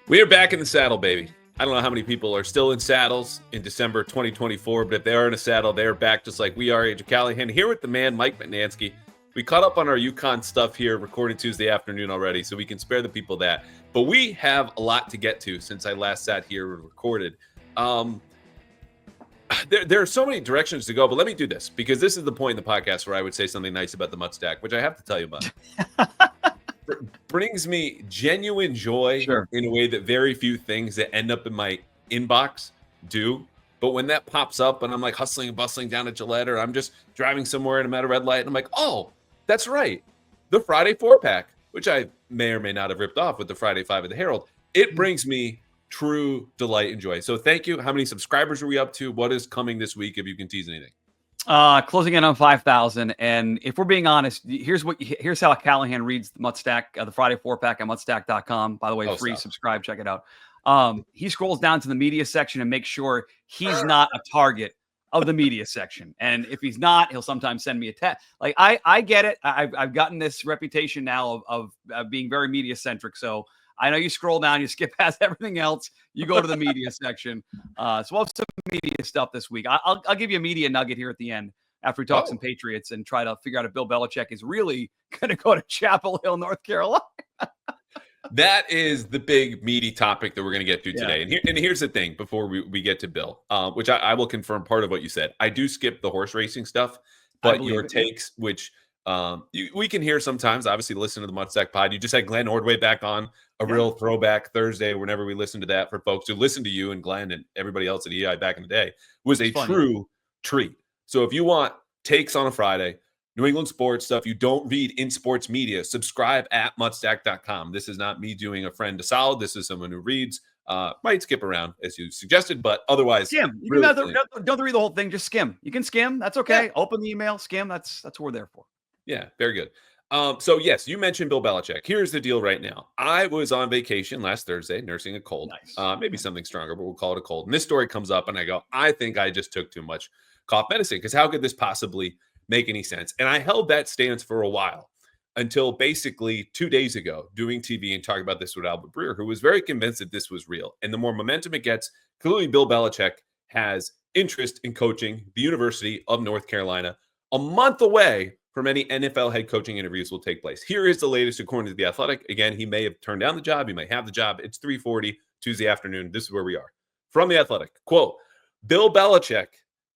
We are back in the saddle, baby. I don't know how many people are still in saddles in December 2024, but if they are in a saddle, they are back just like we are. Andrew Callahan here with the man, Mike Mutnansky. We caught up on our UConn stuff here, recording Tuesday afternoon already, so we can spare the people that. But we have a lot to get to since I last sat here and recorded. There are so many directions to go, but let me do this, because this is the point in the podcast where I would say something nice about the Mut Stack, which I have to tell you about. Brings me genuine joy in a way that very few things that end up in my inbox do. But when that pops up and I'm like hustling and bustling down at Gillette, or I'm just driving somewhere and I'm at a red light and I'm like, oh, that's right. The Friday 4-pack, which I may or may not have ripped off with the Friday 5 of the Herald. It brings me true delight and joy. So thank you. How many subscribers are we up to? What is coming this week, if you can tease anything? Closing in on 5,000. And if we're being honest, here's how Callahan reads the Mut Stack, the Friday 4-pack on mutstack.com. By the way, free, subscribe, check it out. He scrolls down to the media section and makes sure he's not a target of the media section. And if he's not, he'll sometimes send me a text. Like, I get it. I've gotten this reputation now of being very media centric. So I know you scroll down, you skip past everything else, you go to the media section. So we'll have some media stuff this week. I'll give you a media nugget here at the end after we talk some Patriots and try to figure out if Bill Belichick is really going to go to Chapel Hill, North Carolina. That is the big meaty topic that we're going to get to today. And here's the thing before we get to Bill, which I will confirm part of what you said. I do skip the horse racing stuff, but your takes, which we can hear sometimes, obviously listen to the Mut Stack pod. You just had Glenn Ordway back on, a real throwback Thursday whenever we listen to that. For folks who listen to you and Glenn and everybody else at EI back in the day, was a true treat. So if you want takes on a Friday, New England sports stuff you don't read in sports media, subscribe at mutstack.com. This is not me doing a friend a solid. This is someone who reads. Might skip around as you suggested, but otherwise skim. You really don't read the whole thing, just skim. You can skim. That's okay. Yeah. Open the email, skim. That's what we're there for. Yeah, very good. So yes, you mentioned Bill Belichick. Here's the deal right now. I was on vacation last Thursday, nursing a cold. Nice. Maybe something stronger, but we'll call it a cold. And this story comes up and I go, I think I just took too much cough medicine, because how could this possibly make any sense? And I held that stance for a while until basically 2 days ago, doing TV and talking about this with Albert Breer, who was very convinced that this was real. And the more momentum it gets, clearly Bill Belichick has interest in coaching the University of North Carolina, a month away from any NFL head coaching interviews will take place. Here is the latest according to The Athletic. Again, he may have turned down the job. He may have the job. It's 3:40 Tuesday afternoon. This is where we are. From The Athletic, quote, Bill Belichick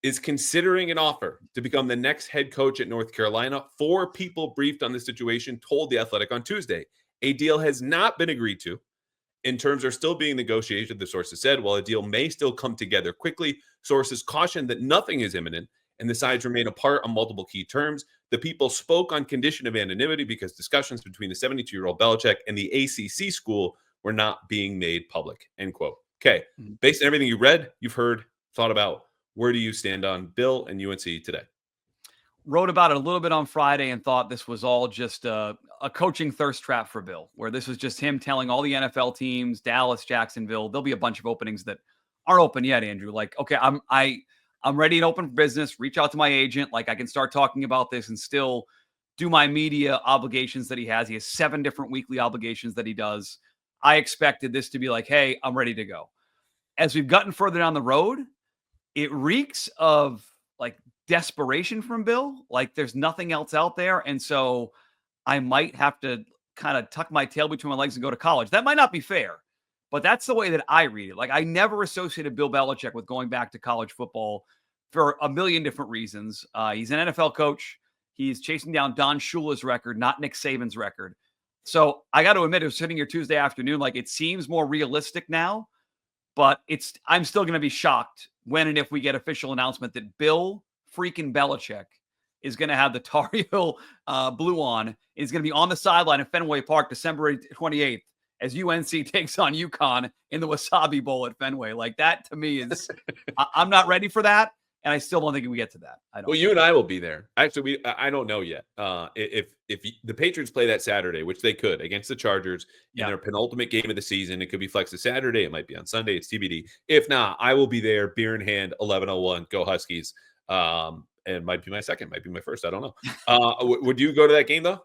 is considering an offer to become the next head coach at North Carolina. 4 people briefed on the situation told The Athletic on Tuesday. A deal has not been agreed to, and terms are still being negotiated, the sources said. While a deal may still come together quickly, sources caution that nothing is imminent and the sides remain apart on multiple key terms. The people spoke on condition of anonymity because discussions between the 72-year-old Belichick and the ACC school were not being made public, end quote. Okay, based on everything you read, you've heard, thought about, where do you stand on Bill and UNC today? Wrote about it a little bit on Friday and thought this was all just a coaching thirst trap for Bill, where this was just him telling all the NFL teams, Dallas, Jacksonville, there'll be a bunch of openings that aren't open yet, Andrew. Like, okay, I'm ready and open for business. Reach out to my agent. Like, I can start talking about this and still do my media obligations that he has. He has 7 different weekly obligations that he does. I expected this to be like, hey, I'm ready to go. As we've gotten further down the road, it reeks of like desperation from Bill. Like, there's nothing else out there. And so I might have to kind of tuck my tail between my legs and go to college. That might not be fair, but that's the way that I read it. Like, I never associated Bill Belichick with going back to college football for a million different reasons. He's an NFL coach. He's chasing down Don Shula's record, not Nick Saban's record. So I got to admit, it was sitting here Tuesday afternoon. Like, it seems more realistic now, but I'm still going to be shocked when and if we get official announcement that Bill freaking Belichick is going to have the Tar Heel blue on, is going to be on the sideline at Fenway Park December 28th as UNC takes on UConn in the Wasabi Bowl at Fenway. Like, that to me is, I'm not ready for that. And I still don't think we get to that. Well, you and I will be there. Actually, I don't know yet. If the Patriots play that Saturday, which they could against the Chargers in their penultimate game of the season, it could be flexed to Saturday. It might be on Sunday. It's TBD. If not, I will be there, beer in hand, 11:01. Go Huskies. And might be my second, might be my first. I don't know. Would you go to that game though?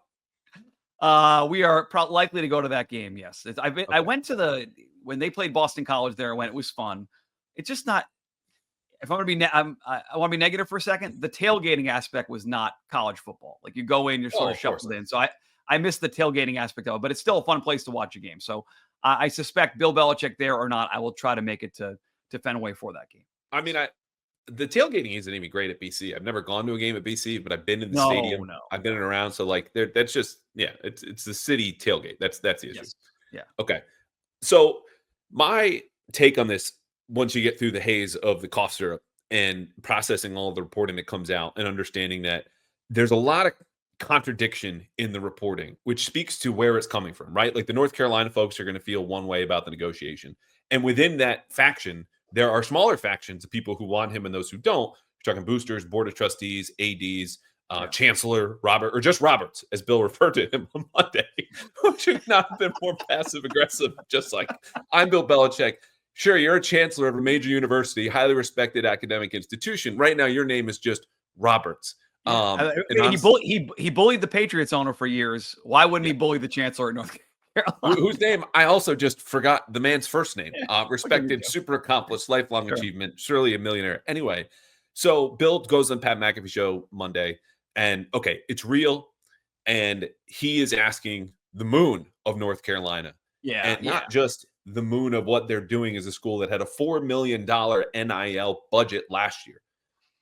We are likely to go to that game. Yes, I went to when they played Boston College there. I went. It was fun. It's just not. If I'm going to be, I want to be negative for a second. The tailgating aspect was not college football. Like you go in, you're sort of shuffled in. So I missed the tailgating aspect of it, but it's still a fun place to watch a game. So I suspect Bill Belichick there or not, I will try to make it to Fenway for that game. I mean, the tailgating isn't even great at BC. I've never gone to a game at BC, but I've been in the stadium. I've been around. So like that's just, it's the city tailgate. That's the issue. Yes. Yeah. Okay. So my take on this, once you get through the haze of the cough syrup and processing all of the reporting that comes out and understanding that there's a lot of contradiction in the reporting, which speaks to where it's coming from, right? Like the North Carolina folks are going to feel one way about the negotiation. And within that faction, there are smaller factions of people who want him and those who don't. You're talking boosters, board of trustees, ADs, Chancellor Robert, or just Roberts, as Bill referred to him on Monday, which could not have been more passive aggressive. Just like, I'm Bill Belichick. Sure, you're a chancellor of a major university, highly respected academic institution. Right now, your name is just Roberts. He bullied the Patriots owner for years. Why wouldn't he bully the chancellor at North Carolina? Whose name I also just forgot the man's first name. Respected, super accomplished, lifelong achievement, surely a millionaire. Anyway, so Bill goes on Pat McAfee show Monday, and okay, it's real, and he is asking the moon of North Carolina, and not just the moon of what they're doing as a school that had a $4 million NIL budget last year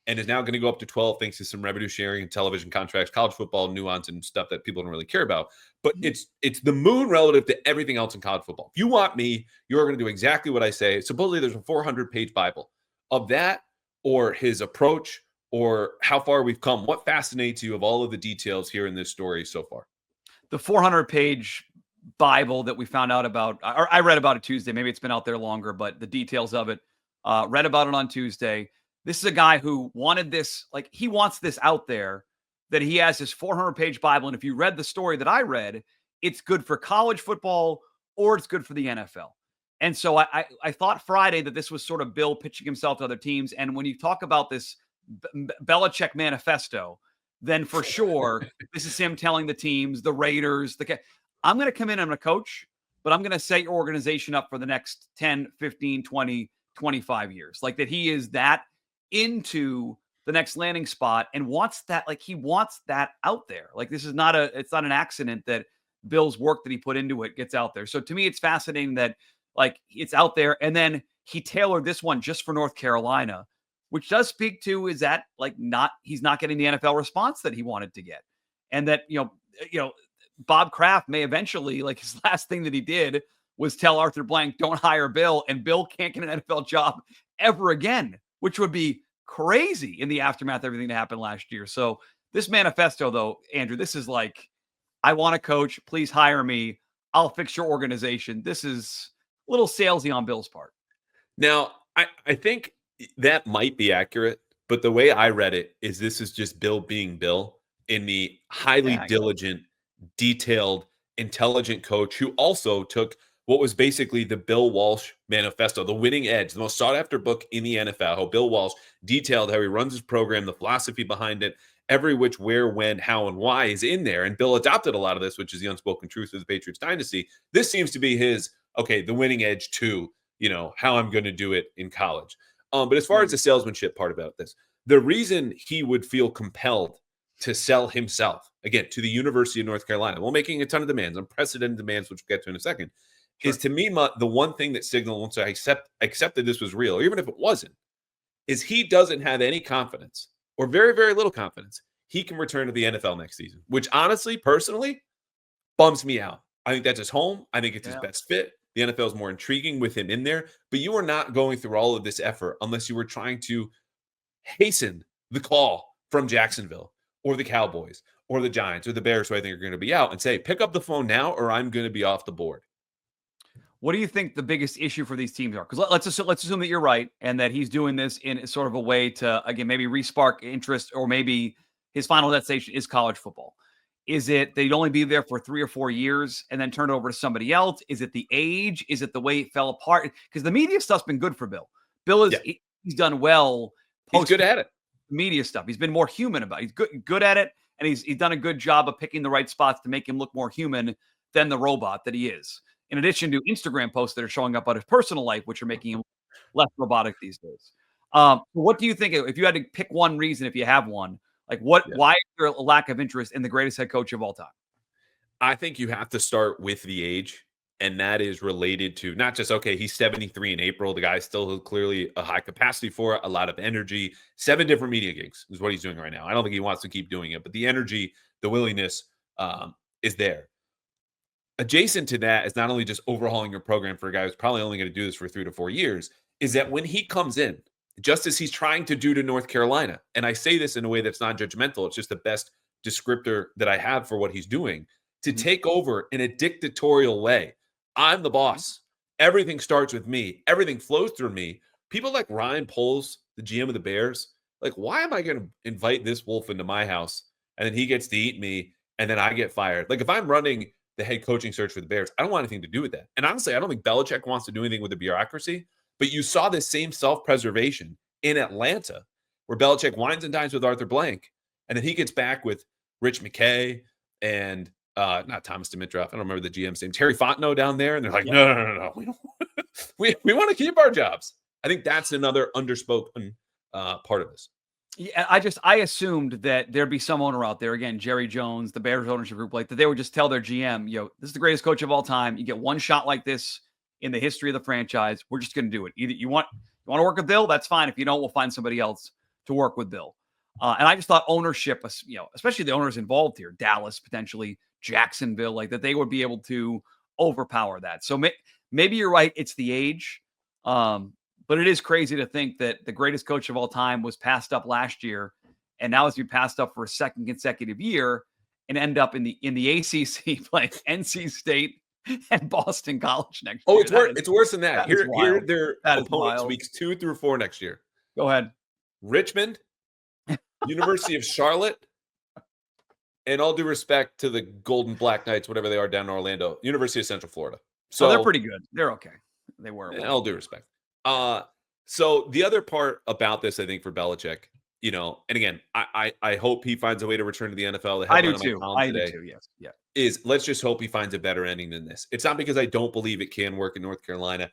and is now going to go up to 12 thanks to some revenue sharing and television contracts, college football nuance and stuff that people don't really care about. But it's the moon relative to everything else in college football. If you want me, you're going to do exactly what I say. Supposedly there's a 400-page Bible of that, or his approach, or how far we've come. What fascinates you of all of the details here in this story so far? The 400-page Bible that we found out about, or I read about it Tuesday. Maybe it's been out there longer, but the details of it, read about it on Tuesday. This is a guy who wanted this, like he wants this out there, that he has this 400-page Bible. And if you read the story that I read, it's good for college football or it's good for the NFL. And so I thought Friday that this was sort of Bill pitching himself to other teams. And when you talk about this Belichick manifesto, then for sure, this is him telling the teams, the Raiders, I'm going to come in, I'm going to coach, but I'm going to set your organization up for the next 10, 15, 20, 25 years. Like that he is that into the next landing spot and wants that, like he wants that out there. Like this is it's not an accident that Bill's work that he put into it gets out there. So to me, it's fascinating that like it's out there. And then he tailored this one just for North Carolina, which does speak to is that like he's not getting the NFL response that he wanted to get. And that, you know, Bob Kraft may eventually, like his last thing that he did was tell Arthur Blank, don't hire Bill, and Bill can't get an NFL job ever again, which would be crazy in the aftermath of everything that happened last year. So this manifesto, though, Andrew, this is like, I want to coach, please hire me. I'll fix your organization. This is a little salesy on Bill's part. Now, I think that might be accurate, but the way I read it is this is just Bill being Bill in the highly diligent, detailed, intelligent coach who also took what was basically the Bill Walsh manifesto, the winning edge, the most sought after book in the NFL, how Bill Walsh detailed how he runs his program, the philosophy behind it, every which, where, when, how, and why is in there. And Bill adopted a lot of this, which is the unspoken truth of the Patriots dynasty. This seems to be his, the winning edge to, how I'm going to do it in college. But as far as the salesmanship part about this, the reason he would feel compelled to sell himself, again, to the University of North Carolina, while making a ton of demands, unprecedented demands, which we'll get to in a second, is to me, the one thing that signaled once I accepted this was real, or even if it wasn't, is he doesn't have any confidence or very, very little confidence he can return to the NFL next season, which honestly, personally, bums me out. I think that's his home. I think it's his best fit. The NFL is more intriguing with him in there, but you are not going through all of this effort unless you were trying to hasten the call from Jacksonville or the Cowboys or the Giants or the Bears, who I think are going to be out, and say, pick up the phone now or I'm going to be off the board. What do you think the biggest issue for these teams are? Because let's assume that you're right and that he's doing this in sort of a way to, again, maybe respark interest, or maybe his final destination is college football. Is it they'd only be there for 3 or 4 years and then turn it over to somebody else? Is it the age? Is it the way it fell apart? Because the media stuff's been good for Bill. Bill is he's done well. He's good at it. Media stuff. He's been more human about it. He's good at it. And he's done a good job of picking the right spots to make him look more human than the robot that he is. In addition to Instagram posts that are showing up on his personal life, which are making him less robotic these days. What do you think, if you had to pick one reason, if you have one, like why is there a lack of interest in the greatest head coach of all time? I think you have to start with the age, and that is related to not just, okay, he's 73 in April. The guy's still clearly a high capacity for it, a lot of energy. 7 different media gigs is what he's doing right now. I don't think he wants to keep doing it, but the energy, the willingness is there. Adjacent to that is not only just overhauling your program for a guy who's probably only going to do this for 3 to 4 years, is that when he comes in, just as he's trying to do to North Carolina, and I say this in a way that's not judgmental, it's just the best descriptor that I have for what he's doing, to take over in a dictatorial way. I'm the boss. Everything starts with me. Everything flows through me. People like Ryan Poles, the GM of the Bears, like, why am I going to invite this wolf into my house and then he gets to eat me and then I get fired? Like, if I'm running the head coaching search for the Bears, I don't want anything to do with that. And honestly, I don't think Belichick wants to do anything with the bureaucracy, but you saw this same self-preservation in Atlanta where Belichick wines and dines with Arthur Blank, and then he gets back with Rich McKay and not Thomas Dimitroff. I don't remember the GM's name. Terry Fontenot down there. And they're like, no. We don't we want to keep our jobs. I think that's another underspoken part of this. Yeah, I assumed that there'd be some owner out there, again, Jerry Jones, the Bears ownership group, like that they would just tell their GM, this is the greatest coach of all time. You get one shot like this in the history of the franchise. We're just going to do it. Either you want to work with Bill, that's fine. If you don't, we'll find somebody else to work with Bill. And I just thought ownership, especially the owners involved here, Dallas, potentially Jacksonville, like that they would be able to overpower that. So maybe you're right. It's the age. But it is crazy to think that the greatest coach of all time was passed up last year, and now has been passed up for a second consecutive year, and end up in the ACC playing NC State and Boston College next year. It's worse than that. Here their opponents weeks 2 through 4 next year. Go ahead. Richmond, University of Charlotte, and all due respect to the Golden Black Knights, whatever they are down in Orlando, University of Central Florida. So they're pretty good. They're okay. They were. All due respect. So the other part about this, I think, for Belichick, and again, I hope he finds a way to return to the NFL. I do too. Yes. Yeah. Is let's just hope he finds a better ending than this. It's not because I don't believe it can work in North Carolina.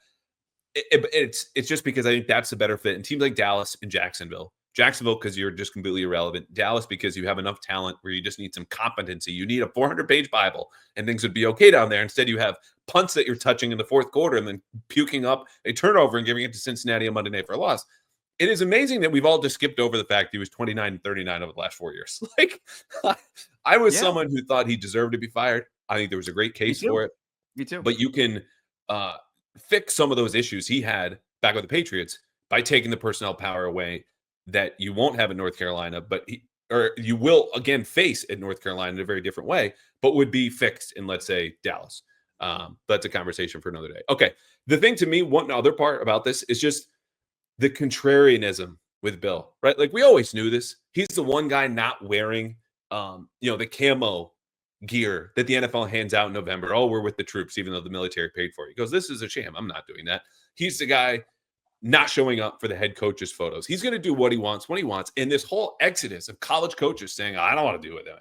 It's just because I think that's a better fit. And teams like Dallas and Jacksonville, because you're just completely irrelevant. Dallas, because you have enough talent where you just need some competency. You need a 400-page Bible and things would be okay down there. Instead, you have punts that you're touching in the fourth quarter and then puking up a turnover and giving it to Cincinnati on Monday night for a loss. It is amazing that we've all just skipped over the fact he was 29 and 39 over the last 4 years. Like, I was someone who thought he deserved to be fired. I think there was a great case for it. Me too. But you can fix some of those issues he had back with the Patriots by taking the personnel power away that you won't have in North Carolina, but you will again face at North Carolina in a very different way, but would be fixed in, let's say, Dallas. That's a conversation for another day. Okay. The thing to me, one other part about this is just the contrarianism with Bill, right? Like, we always knew this. He's the one guy not wearing, the camo gear that the NFL hands out in November. Oh, we're with the troops, even though the military paid for it. He goes, this is a sham. I'm not doing that. He's the guy not showing up for the head coach's photos. He's going to do what he wants when he wants. And this whole exodus of college coaches saying, I don't want to deal with NIL.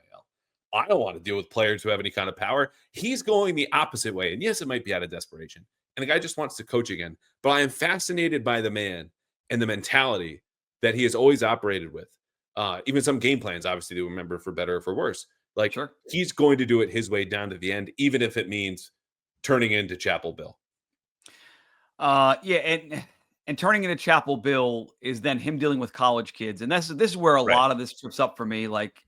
I don't want to deal with players who have any kind of power. He's going the opposite way. And yes, it might be out of desperation. And the guy just wants to coach again. But I am fascinated by the man and the mentality that he has always operated with. Even some game plans, obviously, to remember for better or for worse. Like, sure, he's going to do it his way down to the end, even if it means turning into Chapel Bill. And turning into Chapel Bill is then him dealing with college kids. And this is where a lot of this trips up for me. Like,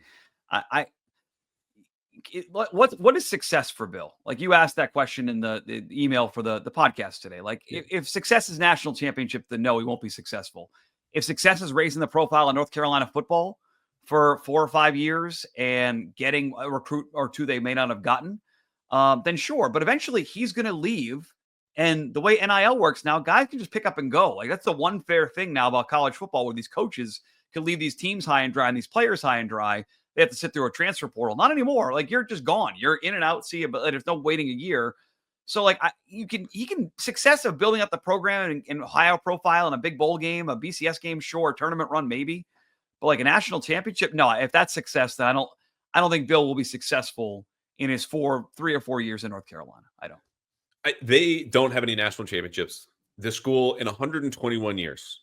what is success for Bill? Like, you asked that question in the email for the podcast today. Like, if success is national championship, then no, he won't be successful. If success is raising the profile of North Carolina football for 4 or 5 years and getting a recruit or two they may not have gotten, then sure. But eventually he's going to leave. And the way NIL works now, guys can just pick up and go. Like, that's the one fair thing now about college football, where these coaches can leave these teams high and dry and these players high and dry. They have to sit through a transfer portal. Not anymore. Like, you're just gone. You're in and out. See you, but there's no waiting a year. So, like, he can success of building up the program and high profile in a big bowl game, a BCS game, sure, tournament run maybe, but like a national championship, no. If that's success, then I don't think Bill will be successful in his 3 or 4 years in North Carolina. I don't. They don't have any national championships. The school in 121 years.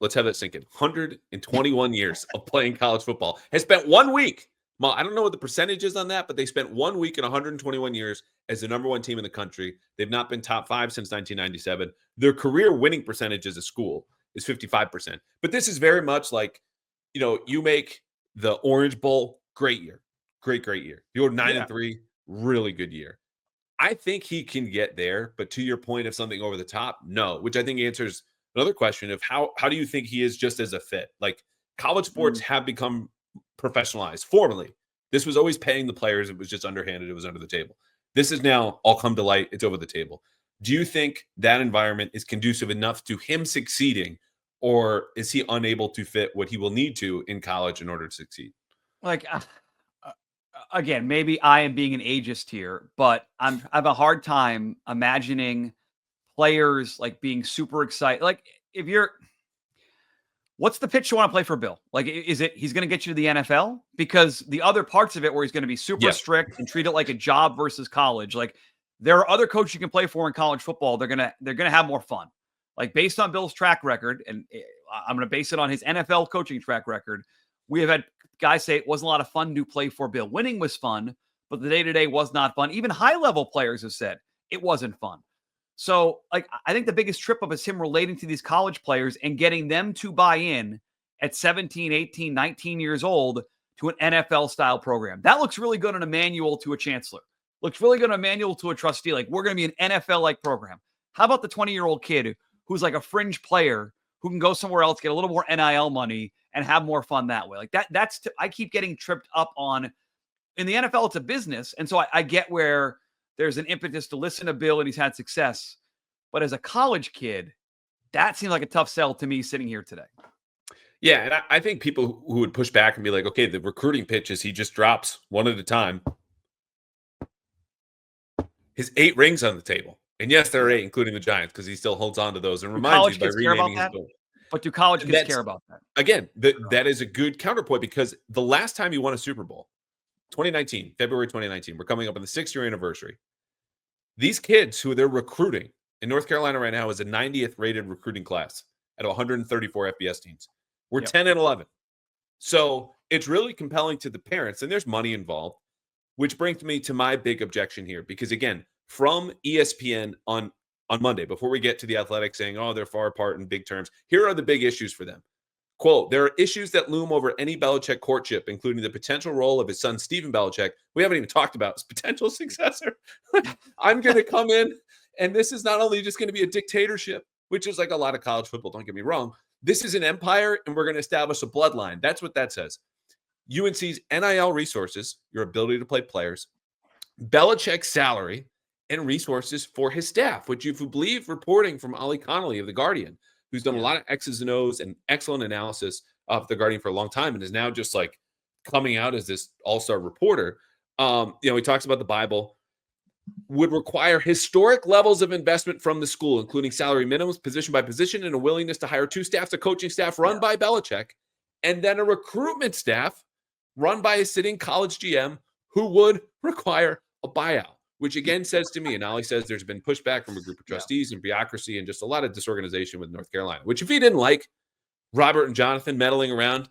Let's have that sink in. 121 years of playing college football has spent 1 week. Well, I don't know what the percentage is on that, but they spent 1 week in 121 years as the number one team in the country. They've not been top 5 since 1997. Their career winning percentage as a school is 55%. But this is very much like, you make the Orange Bowl, great year. Great year. You go 9-3, really good year. I think he can get there, but to your point of something over the top, no, which I think answers another question of how do you think he is just as a fit? Like, college sports have become professionalized formally. This was always paying the players. It was just underhanded. It was under the table. This is now all come to light. It's over the table. Do you think that environment is conducive enough to him succeeding, or is he unable to fit what he will need to in college in order to succeed? Like, again, maybe I am being an ageist here, but I have a hard time imagining players like being super excited. Like, what's the pitch you want to play for Bill? Like, is it he's going to get you to the NFL? Because the other parts of it where he's going to be super strict and treat it like a job versus college. Like, there are other coaches you can play for in college football. They're gonna have more fun. Like, based on Bill's track record, and I'm going to base it on his NFL coaching track record. We have had guys say it wasn't a lot of fun to play for Bill. Winning was fun, but the day-to-day was not fun. Even high-level players have said it wasn't fun. So, like, I think the biggest trip up is him relating to these college players and getting them to buy in at 17, 18, 19 years old to an NFL-style program. That looks really good in a manual to a chancellor. Looks really good in a manual to a trustee. Like, we're going to be an NFL-like program. How about the 20-year-old kid who's like a fringe player who can go somewhere else, get a little more NIL money, and have more fun that way? Like, I keep getting tripped up on. In the NFL, it's a business. And so I get where there's an impetus to listen to Bill and he's had success. But as a college kid, that seems like a tough sell to me sitting here today. Yeah, and I think people who would push back and be like, okay, the recruiting pitches, he just drops one at a time. His 8 rings on the table. And yes, there are 8, including the Giants, because he still holds on to those and reminds you by renaming his goal. But do college kids care about that? Again, that is a good counterpoint, because the last time you won a Super Bowl, 2019, February 2019, we're coming up on the 6-year anniversary. These kids who they're recruiting in North Carolina right now is a 90th rated recruiting class out of 134 FBS teams. We're 10-11. So it's really compelling to the parents, and there's money involved, which brings me to my big objection here. Because again, from ESPN on Monday, before we get to the Athletic saying, oh, they're far apart in big terms, here are the big issues for them. Quote, there are issues that loom over any Belichick courtship, including the potential role of his son, Stephen Belichick. We haven't even talked about his potential successor. I'm going to come in, and this is not only just going to be a dictatorship, which is like a lot of college football, don't get me wrong. This is an empire, and we're going to establish a bloodline. That's what that says. UNC's NIL resources, your ability to play players, Belichick's salary, and resources for his staff, which if you believe reporting from Ollie Connolly of The Guardian, who's done a lot of X's and O's and excellent analysis of The Guardian for a long time and is now just like coming out as this all-star reporter. He talks about the Bible, would require historic levels of investment from the school, including salary minimums, position by position, and a willingness to hire 2 staffs, a coaching staff run by Belichick, and then a recruitment staff run by a sitting college GM who would require a buyout. Which again says to me, and Ollie says there's been pushback from a group of trustees and bureaucracy and just a lot of disorganization with North Carolina, which if he didn't like Robert and Jonathan meddling around,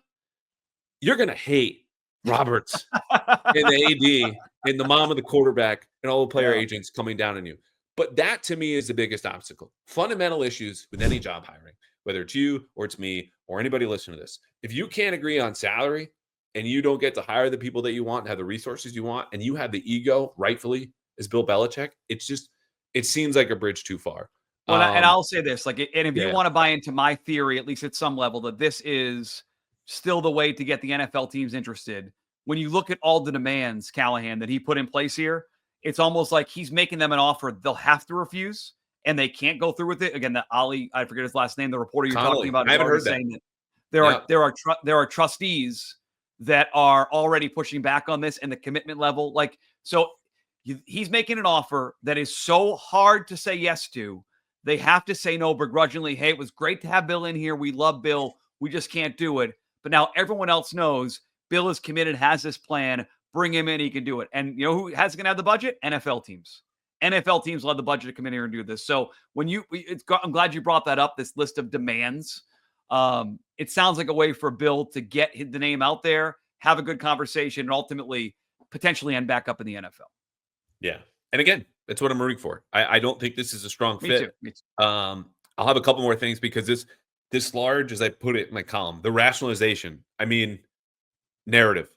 you're going to hate Roberts and the AD and the mom of the quarterback and all the player agents coming down on you. But that to me is the biggest obstacle. Fundamental issues with any job hiring, whether it's you or it's me or anybody listening to this. If you can't agree on salary and you don't get to hire the people that you want and have the resources you want, and you have the ego rightfully as Bill Belichick, it seems like a bridge too far. Well, and I'll say this, like, and if you want to buy into my theory, at least at some level, that this is still the way to get the NFL teams interested. When you look at all the demands, Callahan, that he put in place here, it's almost like he's making them an offer they'll have to refuse, and they can't go through with it. Again, that Ollie, I forget his last name, the reporter you're talking about, I haven't heard saying that there are trustees that are already pushing back on this and the commitment level. Like, so he's making an offer that is so hard to say yes to. They have to say no begrudgingly. Hey, it was great to have Bill in here. We love Bill. We just can't do it. But now everyone else knows Bill is committed, has this plan. Bring him in, he can do it. And you know who has going to have the budget? NFL teams. NFL teams will have the budget to come in here and do this. So when I'm glad you brought that up, this list of demands. It sounds like a way for Bill to get the name out there, have a good conversation, and ultimately potentially end back up in the NFL. Yeah. And again, that's what I'm rooting for. I don't think this is a strong fit. Me too. I'll have a couple more things because this large, as I put it in my column, the rationalization, narrative,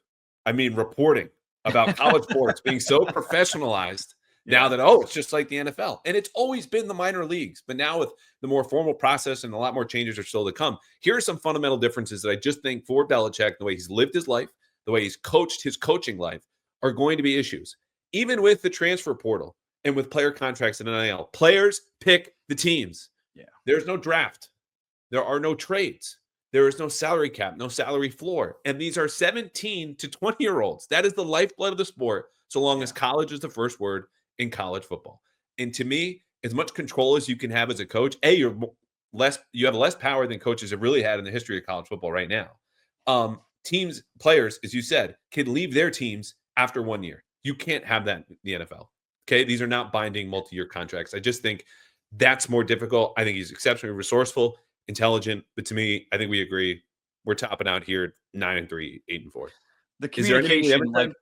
reporting about college sports being so professionalized now that, it's just like the NFL. And it's always been the minor leagues. But now with the more formal process and a lot more changes are still to come, here are some fundamental differences that I just think for Belichick, the way he's lived his life, the way he's coached his coaching life, are going to be issues. Even with the transfer portal and with player contracts and NIL, players pick the teams. Yeah. There's no draft. There are no trades. There is no salary cap, no salary floor. And these are 17 to 20-year-olds. That is the lifeblood of the sport, so long as college is the first word in college football. And to me, as much control as you can have as a coach, you have less power than coaches have really had in the history of college football right now. Players, as you said, can leave their teams after 1 year. You can't have that in the NFL. Okay. These are not binding multi-year contracts. I just think that's more difficult. I think he's exceptionally resourceful, intelligent, but to me, I think we agree. We're topping out here 9-3, 8-4. The communication, like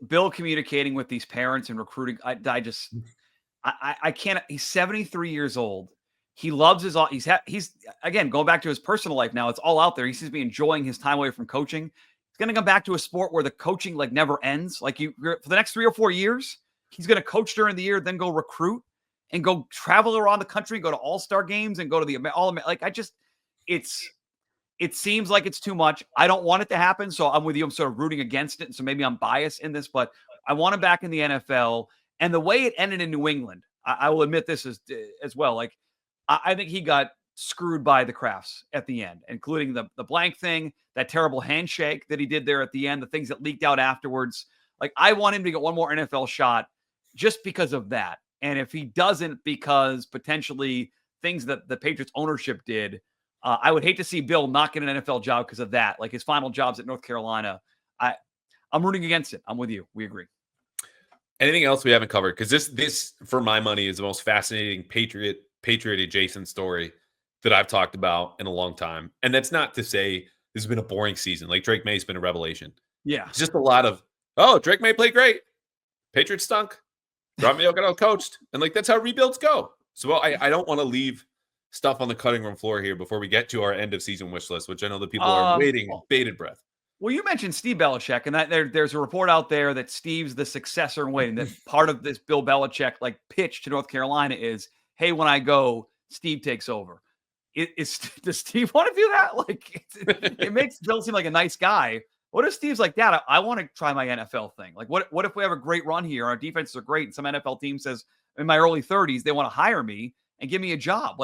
Bill communicating with these parents and recruiting, I can't. He's 73 years old. He loves he's again, going back to his personal life now. It's all out there. He seems to be enjoying his time away from coaching. He's going to come back to a sport where the coaching never ends. For the next 3 or 4 years, he's going to coach during the year, then go recruit and go travel around the country, go to all-star games and go to the it seems like it's too much. I don't want it to happen. So I'm with you. I'm sort of rooting against it. And so maybe I'm biased in this, but I want him back in the NFL. And the way it ended in New England, I will admit this as well. I think he got screwed by the Crafts at the end, including the blank thing, that terrible handshake that he did there at the end, the things that leaked out afterwards. I want him to get one more NFL shot just because of that. And if he doesn't, because potentially things that the Patriots ownership did, I would hate to see Bill not get an NFL job because of that. His final jobs at North Carolina. I'm rooting against it. I'm with you. We agree. Anything else we haven't covered? Because this, for my money, is the most fascinating Patriot adjacent story that I've talked about in a long time. And that's not to say this has been a boring season. Drake May's been a revelation. Yeah. It's just a lot of, Drake May played great. Patriots stunk. Jerod Mayo got out-coached. And that's how rebuilds go. So I don't want to leave stuff on the cutting room floor here before we get to our end of season wish list, which I know that people are waiting with bated breath. Well, you mentioned Steve Belichick, and that there's a report out there that Steve's the successor in waiting. That part of this Bill Belichick pitch to North Carolina is, hey, when I go, Steve takes over. Does Steve want to do that? It makes Bill seem like a nice guy. What if Steve's like, Dad, I want to try my NFL thing? What if we have a great run here? Our defenses are great, and some NFL team says in my early 30s they want to hire me and give me a job.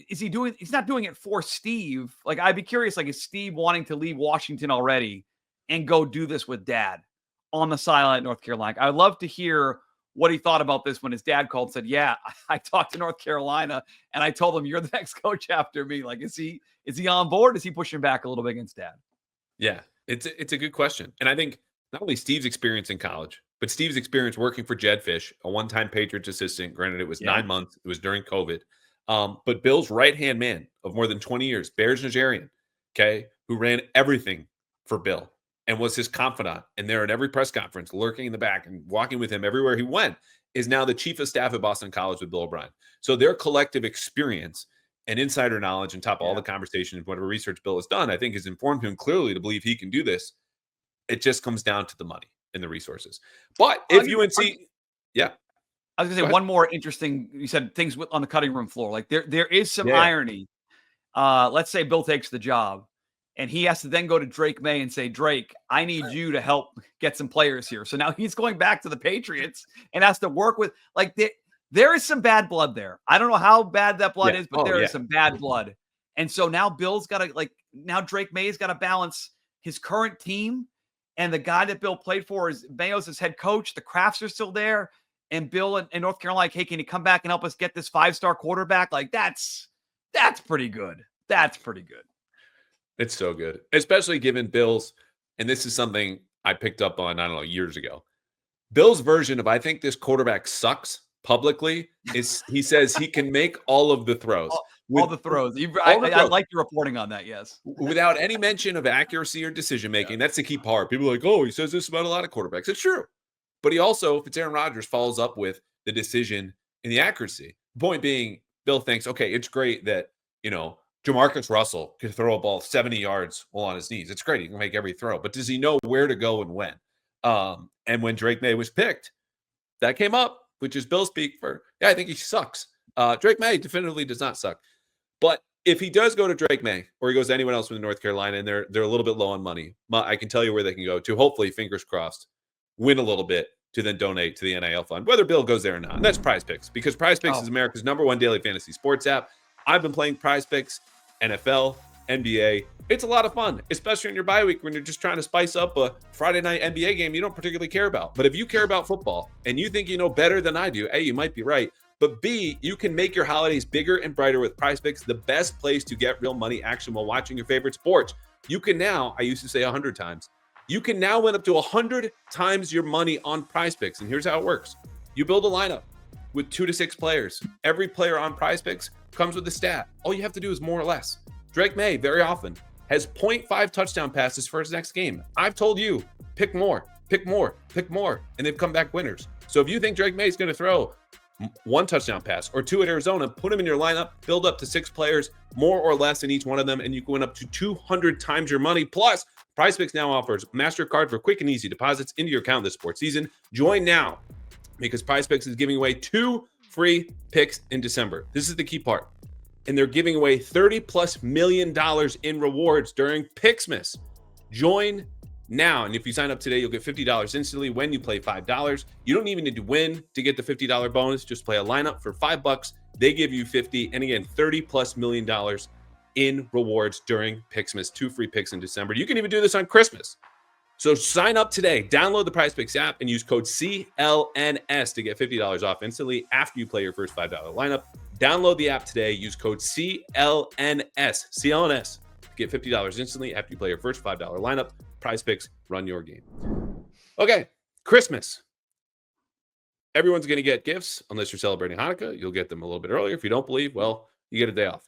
He's not doing it for Steve. I'd be curious, is Steve wanting to leave Washington already and go do this with Dad on the sideline at North Carolina? I'd love to hear what he thought about this when his dad called and said, yeah, I talked to North Carolina and I told him you're the next coach after me. Is he on board? Is he pushing back a little bit against Dad? Yeah, it's a good question. And I think not only Steve's experience in college, but Steve's experience working for Jed Fish, a one-time Patriots assistant. Granted, it was 9 months. It was during COVID. But Bill's right-hand man of more than 20 years, Bears Najarian, who ran everything for Bill and was his confidant, and there at every press conference, lurking in the back and walking with him everywhere he went, is now the chief of staff at Boston College with Bill O'Brien. So their collective experience and insider knowledge on top of all the conversation and whatever research Bill has done, I think has informed him clearly to believe he can do this. It just comes down to the money and the resources. But if UNC... I was going to say one more interesting, you said things on the cutting room floor. There is some irony. Let's say Bill takes the job and he has to then go to Drake May and say, Drake, I need you to help get some players here. So now he's going back to the Patriots and has to work with there is some bad blood there. I don't know how bad that blood is, but there is some bad blood. And so now Bill's got to now Drake May's got to balance his current team and the guy that Bill played for is Mayo's his head coach. The Crafts are still there. And Bill in North Carolina, hey, can you come back and help us get this 5-star quarterback? That's pretty good. That's pretty good. It's so good, especially given Bill's and this is something I picked up on, I don't know, years ago. Bill's version of I think this quarterback sucks publicly is he says he can make all of the throws. All the throws. All the I throws. like your reporting on that, yes. Without any mention of accuracy or decision making. That's the key part. People are like, oh, he says this about a lot of quarterbacks. It's true. But he also, if it's Aaron Rodgers, follows up with the decision and the accuracy. Point being, Bill thinks, okay, it's great that, Jamarcus Russell can throw a ball 70 yards while on his knees. It's great. He can make every throw. But does he know where to go and when? And when Drake Maye was picked, that came up, which is Bill speak for, I think he sucks. Drake Maye definitively does not suck. But if he does go to Drake Maye or he goes to anyone else from North Carolina and they're a little bit low on money, I can tell you where they can go to, hopefully, fingers crossed, win a little bit to then donate to the NIL fund, whether Bill goes there or not. And that's PrizePicks, because PrizePicks is America's #1 daily fantasy sports app. I've been playing PrizePicks, NFL, NBA. It's a lot of fun, especially in your bye week when you're just trying to spice up a Friday night NBA game you don't particularly care about. But if you care about football and you think you know better than I do, A, you might be right. But B, you can make your holidays bigger and brighter with PrizePicks, the best place to get real money action while watching your favorite sports. You can now, I used to say 100 times, you can now win up to 100 times your money on PrizePicks. And here's how it works. You build a lineup with 2 to 6 players. Every player on PrizePicks comes with a stat. All you have to do is more or less. Drake Maye, very often, has 0.5 touchdown passes for his next game. I've told you, pick more, and they've come back winners. So if you think Drake Maye is going to throw 1 touchdown pass or 2 at Arizona, put him in your lineup, build up to 6 players, more or less in each one of them, and you can win up to 200 times your money. Plus, PrizePicks now offers MasterCard for quick and easy deposits into your account this sports season. Join now, because PrizePicks is giving away 2 free picks in December. This is the key part. And they're giving away $30+ million in rewards during Picksmas. Join now. And if you sign up today, you'll get $50 instantly when you play $5. You don't even need to win to get the $50 bonus. Just play a lineup for $5. They give you $50. And again, $30+ million in rewards during Picksmas. 2 free picks in December. You can even do this on Christmas. So sign up today. Download the PrizePicks app and use code CLNS to get $50 off instantly after you play your first $5 lineup. Download the app today. Use code CLNS to get $50 instantly after you play your first $5 lineup. PrizePicks, run your game. Okay, Christmas. Everyone's going to get gifts unless you're celebrating Hanukkah. You'll get them a little bit earlier. If you don't believe, well, you get a day off.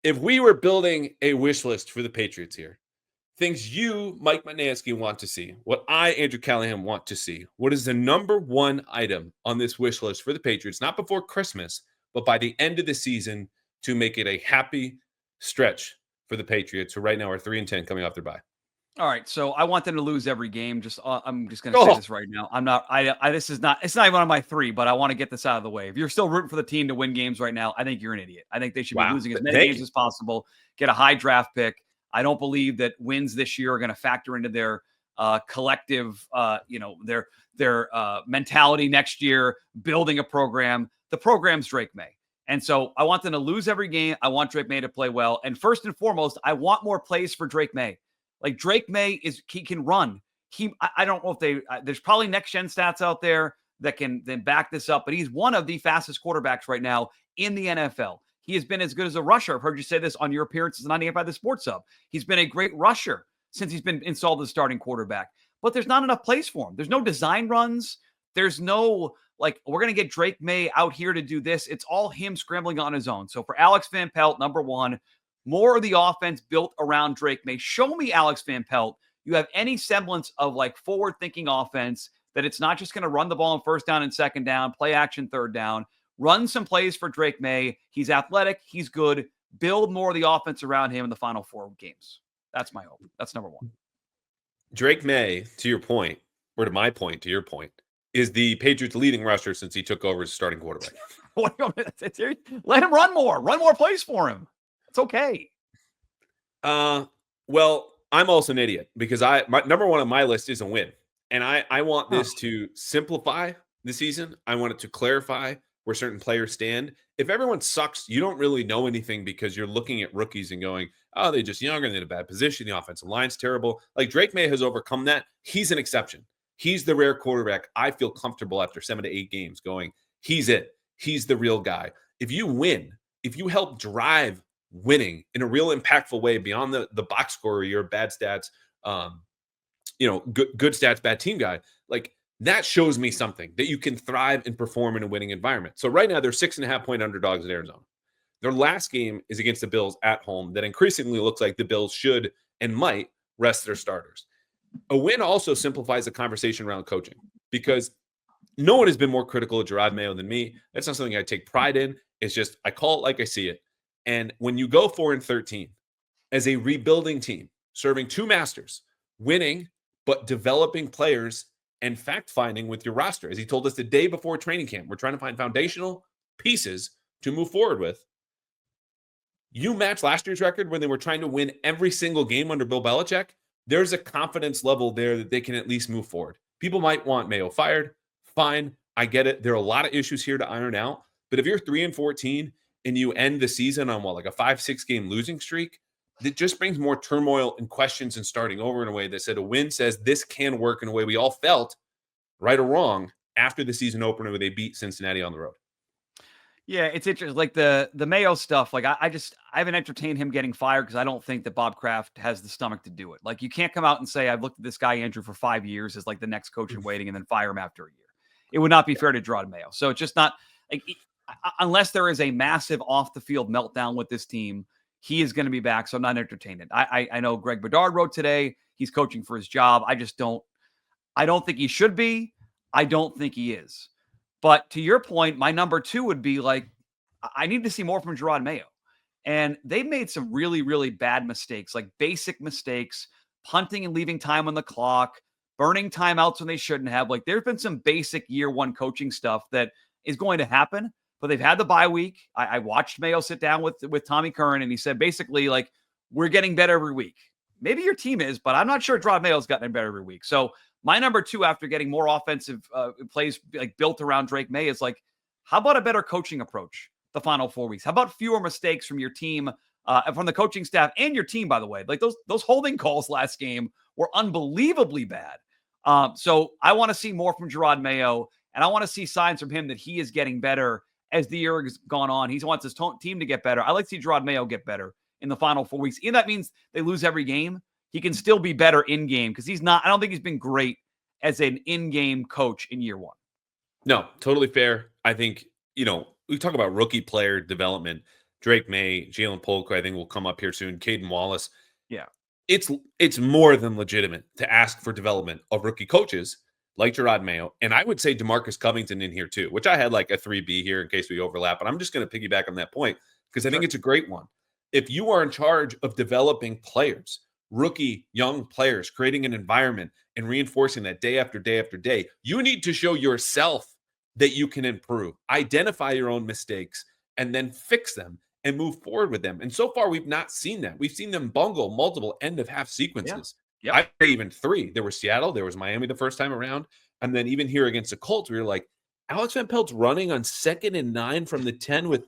If we were building a wish list for the Patriots here, things you, Mike Mutnansky, want to see, what I, Andrew Callahan, want to see, what is the #1 item on this wish list for the Patriots, not before Christmas, but by the end of the season, to make it a happy stretch for the Patriots, who right now are 3-10 coming off their bye? All right, so I want them to lose every game. I'm just going to say this right now. I'm not. This is not. It's not even one of my 3, but I want to get this out of the way. If you're still rooting for the team to win games right now, I think you're an idiot. I think they should be losing as many games as possible. Get a high draft pick. I don't believe that wins this year are going to factor into their collective, their mentality next year. Building a program. The program's Drake Maye. And so I want them to lose every game. I want Drake Maye to play well. And first and foremost, I want more plays for Drake Maye. Like Drake Maye he can run. I don't know if there's probably next gen stats out there that can then back this up, but he's one of the fastest quarterbacks right now in the NFL. He has been as good as a rusher. I've heard you say this on your appearances on 98 by the Sports Hub. He's been a great rusher since he's been installed as starting quarterback, but there's not enough plays for him. There's no design runs. There's no, we're going to get Drake Maye out here to do this. It's all him scrambling on his own. So for Alex Van Pelt, #1, more of the offense built around Drake Maye. Show me, Alex Van Pelt, you have any semblance of forward-thinking offense that it's not just going to run the ball on 1st down and 2nd down, play action 3rd down. Run some plays for Drake Maye. He's athletic. He's good. Build more of the offense around him in the final 4 games. That's my hope. That's #1. Drake Maye, to your point, or to my point, to your point, is the Patriots' leading rusher since he took over as starting quarterback. Let him run more. Run more plays for him. It's okay. Well, I'm also an idiot because my #1 on my list is a win. And I want this to simplify the season. I want it to clarify where certain players stand. If everyone sucks, you don't really know anything because you're looking at rookies and going, oh, they're just younger, they're in a bad position, the offensive line's terrible. Drake Maye has overcome that. He's an exception. He's the rare quarterback I feel comfortable after 7 to 8 games going, he's it. He's the real guy. If you win, if you help drive winning in a real impactful way beyond the box score or your bad stats good stats, bad team guy. Like that shows me something that you can thrive and perform in a winning environment. So right now they're 6.5-point underdogs in Arizona. Their last game is against the Bills at home. That increasingly looks like the Bills should and might rest their starters. A win also simplifies the conversation around coaching because no one has been more critical of Jerod Mayo than me. That's not something I take pride in. It's just I call it like I see it. And when you go 4-13 as a rebuilding team, serving two masters, winning but developing players and fact-finding with your roster, as he told us the day before training camp, we're trying to find foundational pieces to move forward with. You match last year's record when they were trying to win every single game under Bill Belichick. There's a confidence level there that they can at least move forward. People might want Mayo fired. Fine. I get it. There are a lot of issues here to iron out. But if you're 3-14 and you end the season on like a 5-6 game losing streak, that just brings more turmoil and questions and starting over in a way that said a win says this can work in a way we all felt, right or wrong, after the season opener where they beat Cincinnati on the road. Yeah, it's interesting. Like the Mayo stuff, like I haven't entertained him getting fired because I don't think that Bob Kraft has the stomach to do it. Like you can't come out and say, I've looked at this guy, Andrew, for 5 years as like the next coach in waiting and then fire him after a year. It would not be fair to Jerod Mayo. So it's just not like unless there is a massive off the field meltdown with this team, he is going to be back. So I'm not entertaining it. I know Greg Bedard wrote today he's coaching for his job. I don't think he should be. I don't think he is. But to your point, my number 2 would be like, I need to see more from Jerod Mayo. And they've made some really, really bad mistakes, like basic mistakes, punting and leaving time on the clock, burning timeouts when they shouldn't have. Like there's been some basic year one coaching stuff that is going to happen, but they've had the bye week. I watched Mayo sit down with Tommy Curran, and he said basically like, we're getting better every week. Maybe your team is, but I'm not sure Jerod Mayo's gotten better every week. So my number 2 after getting more offensive plays like built around Drake Maye is like, how about a better coaching approach the final 4 weeks? How about fewer mistakes from your team, from the coaching staff and your team, by the way? Like those holding calls last game were unbelievably bad. So I want to see more from Jerod Mayo, and I want to see signs from him that he is getting better as the year has gone on. He wants his team to get better. I like to see Jerod Mayo get better in the final 4 weeks. And that means they lose every game. He can still be better in game because I don't think he's been great as an in-game coach in year one. No, totally fair. I think, we talk about rookie player development. Drake Maye, Jalen Polk, I think will come up here soon. Caden Wallace. Yeah. It's more than legitimate to ask for development of rookie coaches like Jerod Mayo. And I would say DeMarcus Covington in here too, which I had like a 3B here in case we overlap. But I'm just going to piggyback on that point because I think it's a great one. If you are in charge of developing players, rookie young players, creating an environment and reinforcing that day after day after day, you need to show yourself that you can improve, identify your own mistakes, and then fix them and move forward with them. And so far, we've not seen that. We've seen them bungle multiple end of half sequences. Yeah. I'd say even 3. There was Seattle, there was Miami the first time around. And then even here against the Colts, we were like, Alex Van Pelt's running on 2nd and 9 from the 10 with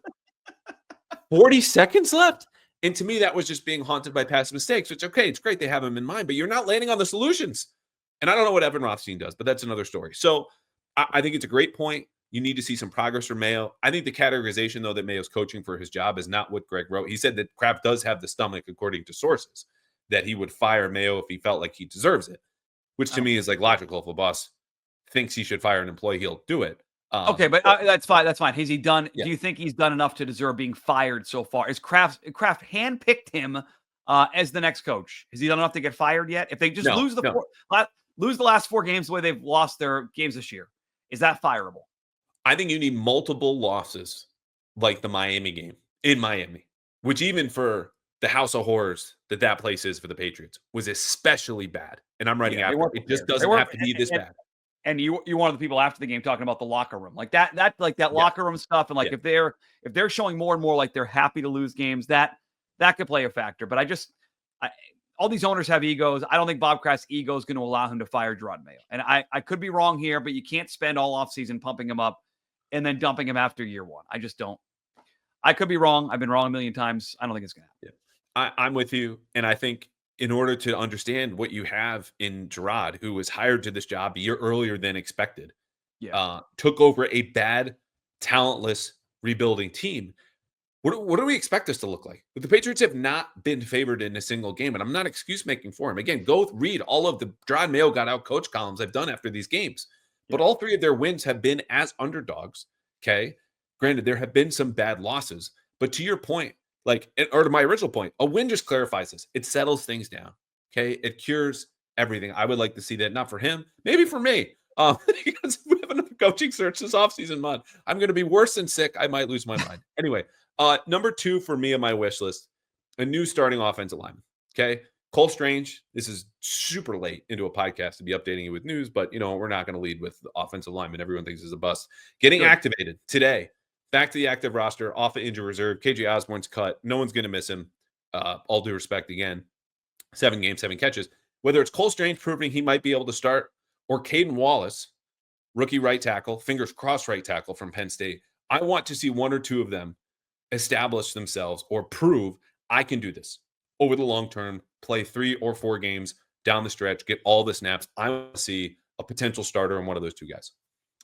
40 seconds left. And to me, that was just being haunted by past mistakes, which, okay, it's great they have them in mind, but you're not landing on the solutions. And I don't know what Evan Rothstein does, but that's another story. So I think it's a great point. You need to see some progress from Mayo. I think the categorization, though, that Mayo's coaching for his job is not what Greg wrote. He said that Kraft does have the stomach, according to sources, that he would fire Mayo if he felt like he deserves it, which to me is like logical. If a boss thinks he should fire an employee, he'll do it. Okay, but that's fine. That's fine. Has he done? Yeah. Do you think he's done enough to deserve being fired so far? Is Kraft handpicked him as the next coach? Has he done enough to get fired yet? If they just lose the last 4 games the way they've lost their games this year, is that fireable? I think you need multiple losses, like the Miami game in Miami, which even for the house of horrors that place is for the Patriots was especially bad. And I'm writing after it just doesn't have to be this bad. And you one of the people after the game talking about the locker room, like that locker room stuff, and like if they're showing more and more like they're happy to lose games, that could play a factor. But all these owners have egos. I don't think Bob Kraft's ego is going to allow him to fire Jerod Mayo. And I could be wrong here, but you can't spend all offseason pumping him up and then dumping him after year one. I just don't. I could be wrong. I've been wrong a million times. I don't think it's going to happen. Yeah. I'm with you, and I think in order to understand what you have in Jerod, who was hired to this job a year earlier than expected, took over a bad, talentless, rebuilding team. What do we expect this to look like? The Patriots have not been favored in a single game, and I'm not excuse making for him. Again, go read all of the Jerod Mayo got out coach columns I've done after these games. But all three of their wins have been as underdogs. Okay. Granted, there have been some bad losses, but to your point, or to my original point, a win just clarifies this. It settles things down. Okay. It cures everything. I would like to see that, not for him, maybe for me. Because we have another coaching search this offseason month. I'm going to be worse than sick. I might lose my mind. Anyway, number 2 for me on my wish list, a new starting offensive lineman. Okay. Cole Strange, this is super late into a podcast to be updating you with news, but we're not going to lead with the offensive lineman. Everyone thinks is a bust. Getting activated today, back to the active roster, off of injury reserve. KJ Osborne's cut. No one's going to miss him. All due respect again. 7 games, 7 catches. Whether it's Cole Strange proving he might be able to start, or Caden Wallace, rookie right tackle, fingers crossed right tackle from Penn State, I want to see one or two of them establish themselves or prove I can do this over the long term, play 3 or 4 games down the stretch, get all the snaps. I want to see a potential starter in one of those 2 guys.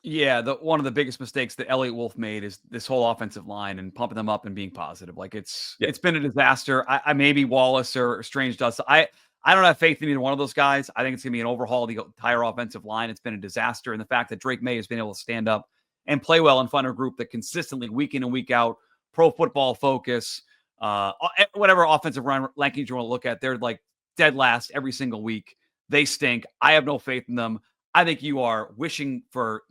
Yeah, one of the biggest mistakes that Elliott Wolf made is this whole offensive line and pumping them up and being positive. Like it's been a disaster. I maybe Wallace or Strange does. I don't have faith in either one of those guys. I think it's going to be an overhaul of the entire offensive line. It's been a disaster. And the fact that Drake Maye has been able to stand up and play well in front of a group that consistently, week in and week out, Pro Football Focus, whatever offensive rankings you want to look at, they're like dead last every single week. They stink. I have no faith in them. I think you are wishing for,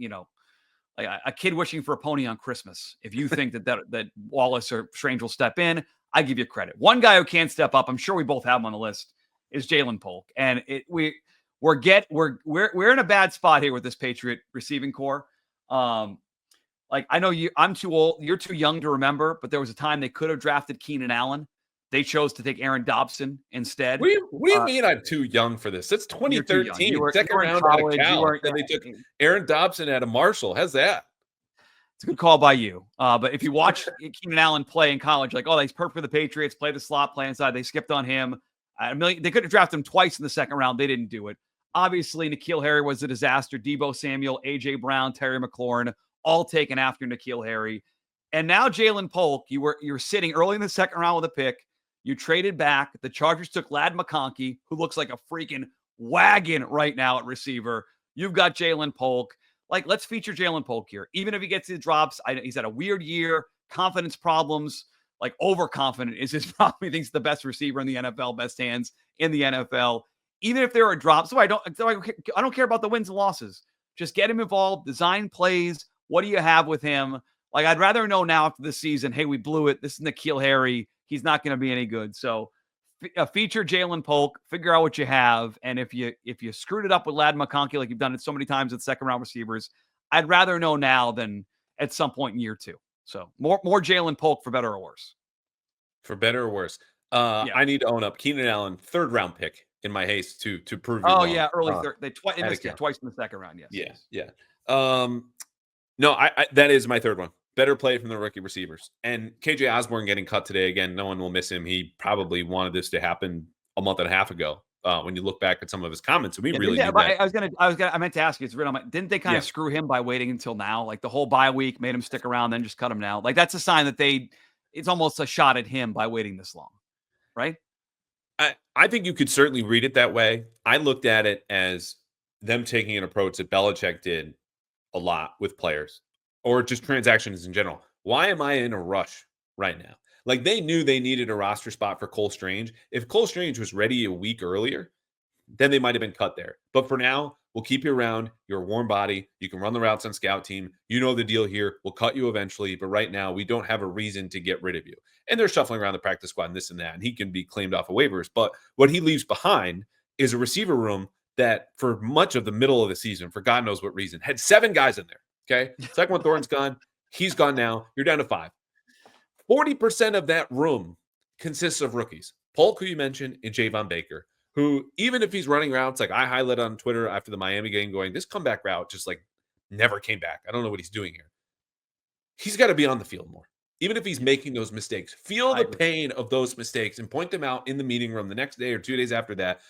like a kid wishing for a pony on Christmas. If you think that Wallace or Strange will step in, I give you credit. One guy who can step up, I'm sure we both have him on the list, is Jalen Polk. And we're in a bad spot here with this Patriot receiving core. I know I'm too old. You're too young to remember, but there was a time they could have drafted Keenan Allen. They chose to take Aaron Dobson instead. What do you mean I'm too young for this? It's 2013. Second round out of Cal. And they took Aaron Dobson out of Marshall. How's that? It's a good call by you. But if you watch Keenan Allen play in college, he's perfect for the Patriots, play the slot, play inside. They skipped on him. They could have drafted him twice in the second round. They didn't do it. Obviously, N'Keal Harry was a disaster. Debo Samuel, A.J. Brown, Terry McLaurin, all taken after N'Keal Harry. And now Jalen Polk, you're sitting early in the second round with a pick. You traded back. The Chargers took Ladd McConkey, who looks like a freaking wagon right now at receiver. You've got Jalen Polk. Let's feature Jalen Polk here. Even if he gets his drops, he's had a weird year, confidence problems, overconfident is his problem. He thinks the best receiver in the NFL, best hands in the NFL. Even if there are drops, I don't care about the wins and losses. Just get him involved, design plays. What do you have with him? I'd rather know now after this season, hey, we blew it. This is N'Keal Harry. He's not going to be any good. So feature Jalen Polk, figure out what you have. And if you screwed it up with Ladd McConkey, like you've done it so many times with second round receivers, I'd rather know now than at some point in year 2. So more Jalen Polk for better or worse. For better or worse. I need to own up. Keenan Allen, 3rd round pick in my haste to prove you wrong. Yeah, early third. They missed it twice in the second round. Yes. Yeah. No, that is my 3rd one. Better play from the rookie receivers. And KJ Osborne getting cut today. Again, no one will miss him. He probably wanted this to happen a month and a half ago. When you look back at some of his comments, we really need that. I meant to ask you. It's written on my. Didn't they kind of screw him by waiting until now? The whole bye week made him stick around, then just cut him now. That's a sign that it's almost a shot at him by waiting this long, right? I think you could certainly read it that way. I looked at it as them taking an approach that Belichick did a lot with players, or just transactions in general. Why am I in a rush right now? They knew they needed a roster spot for Cole Strange. If Cole Strange was ready a week earlier, then they might have been cut there. But for now, we'll keep you around. You're a warm body. You can run the routes on scout team. You know the deal here. We'll cut you eventually. But right now, we don't have a reason to get rid of you. And they're shuffling around the practice squad and this and that. And he can be claimed off of waivers. But what he leaves behind is a receiver room that for much of the middle of the season, for God knows what reason, had 7 guys in there. Okay. Second one, Thorne's gone. He's gone now. You're down to 5. 40% of that room consists of rookies. Polk, who you mentioned, and Javon Baker, who, even if he's running routes, I highlighted on Twitter after the Miami game going, this comeback route just never came back. I don't know what he's doing here. He's got to be on the field more. Even if he's making those mistakes, feel the pain of those mistakes and point them out in the meeting room the next day or 2 days after that.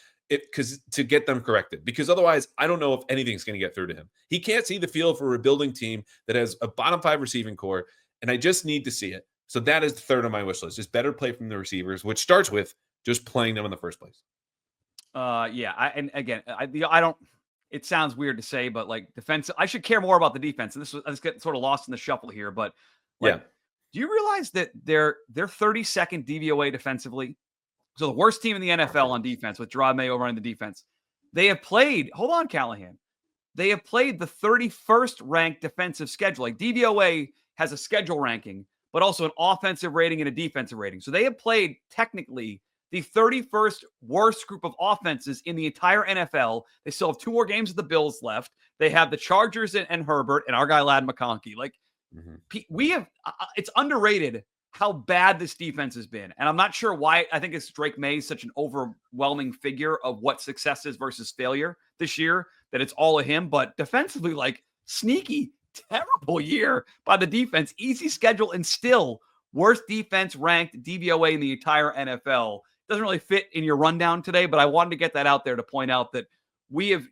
To get them corrected, because otherwise I don't know if anything's going to get through to him. He can't see the field for a rebuilding team that has a bottom 5 receiving core, and I just need to see it. So that is the third on my wish list. Just better play from the receivers, which starts with just playing them in the first place. Yeah. I don't. It sounds weird to say, but like defense, I should care more about the defense. And this gets sort of lost in the shuffle here. But like, do you realize that they're 32nd DVOA defensively? So the worst team in the NFL on defense with Jerod Mayo running the defense. They have played. Hold on, Callahan. They have played the 31st ranked defensive schedule. Like DVOA has a schedule ranking, but also an offensive rating and a defensive rating. So they have played technically the 31st worst group of offenses in the entire NFL. They still have 2 more games of the Bills left. They have the Chargers and Herbert and our guy Ladd McConkey. Like we have, it's underrated how bad this defense has been. And I'm not sure why. I think it's Drake Maye such an overwhelming figure of what success is versus failure this year, that it's all of him. But defensively, like sneaky, terrible year by the defense. Easy schedule and still worst defense ranked DVOA in the entire NFL. Doesn't really fit in your rundown today, but I wanted to get that out there to point out that we have,